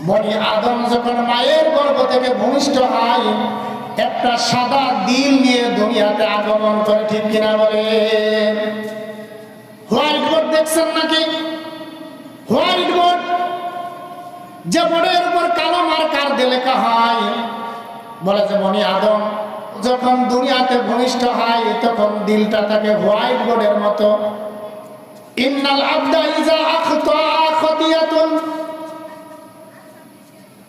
বনি আদম যখন মায়ের গর্ভ থেকে ভূমিষ্ঠ হয়, একটা সাদা দিল নিয়ে দুনিয়াতে আগমন করে, ঠিক কিনা বলে? হোয়াইট বোর্ড দেখছেন নাকি? হোয়াইট বোর্ড, যে বোর্ডের উপর কালো মার্কার দিয়ে লেখা হয়, বলে যে বনি আদম যখন দুনিয়াতে ভূমিষ্ঠ হয় তখন দিলটা থাকে হোয়াইট বোর্ডের মতো। ইন্নাল আবদা ইজা আখতা খাতিয়াতুন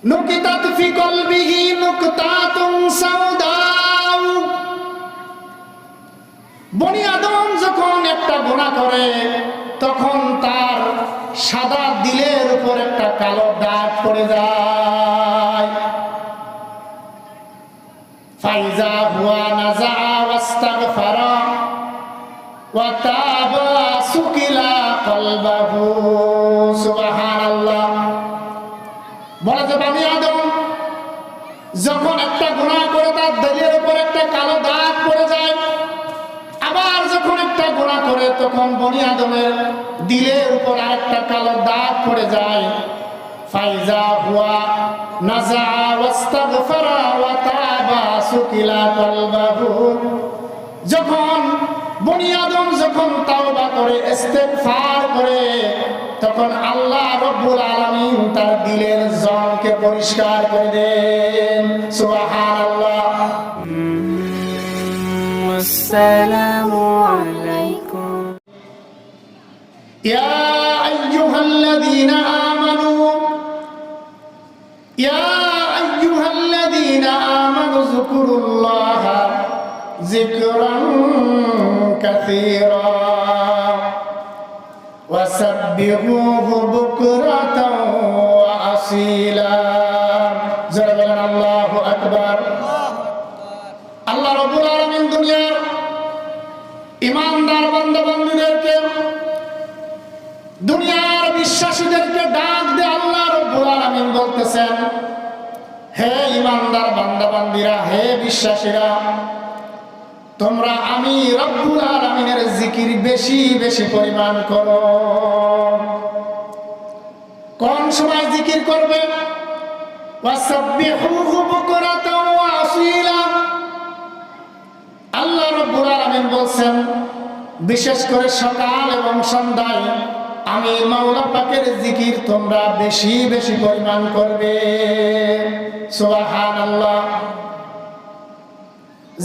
নুকিতাত ফি কলবিহি নুকতাতুন সাউদা। বনি আদম যখন একটা গুনাহ করে তখন তার সাদা দিলের উপর একটা কালো দাগ পড়ে যায়। ফাইজা হুয়া নাজা ওয়াস্তাগফারা ওয়া তাবা সুকিলা কলবাহু। সুবহানাল্লাহ। বলে যে বনি আদম যখন একটা গুনাহ করে তার দিলের উপর একটা কালো দাগ পড়ে যায়, আবার যখন একটা গুনাহ করে তখন বনি আদমের দিলের উপর আরেকটা কালো দাগ পড়ে যায়। ফাইজা হুয়া নাজা ওয়াস্তাগফারা ওয়া তাবা সুকিলা কলবাহু। যখন বনি আদম যখন তাওবা করে, ইস্তেগফার করে, তখন আল্লাহ রাব্বুল আলামিন তার দিলের জংকে পরিষ্কার করে দেন। সুবহানাল্লাহ। আসসালামু আলাইকুম। ইয়া আইয়ুহাল্লাযীনা আমানু যকুরুল্লাহা যিকরান কাসীরা ওয়াসাব্বিহুহু বুকরাতাও ওয়া আসীলা। যারা বলেন আল্লাহু আকবার। আল্লাহ রাব্বুল আলামিন দুনিয়ার ঈমানদার বান্দা-বান্দীদেরকে, দুনিয়ার বিশ্বাসীদেরকে ডাক দিয়ে আল্লাহ রাব্বুল আলামিন বলতেছেন, হে ঈমানদার বান্দা-বান্দীরা, হে বিশ্বাসীরা, তোমরা আমি রব্বুল আলামিনের জিকির বেশি বেশি পরিমাণ করো। কোন সময় জিকির করবে? ওয়াসাব্বিহুহু বুকরাতাও ওয়া আসীলা। আল্লাহ রাব্বুল আলামিন বলছেন, বিশেষ করে সকাল এবং সন্ধ্যায় আমি মাওলা পাকের জিকির তোমরা বেশি বেশি পরিমাণ করবে। সুবহানাল্লাহ।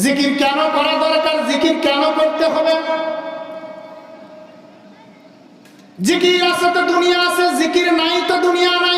জিকির কেন করা দরকার? জিকির কেন করতে হবে? জিকির আছে তো দুনিয়া আছে, জিকির নাই তো দুনিয়া নাই।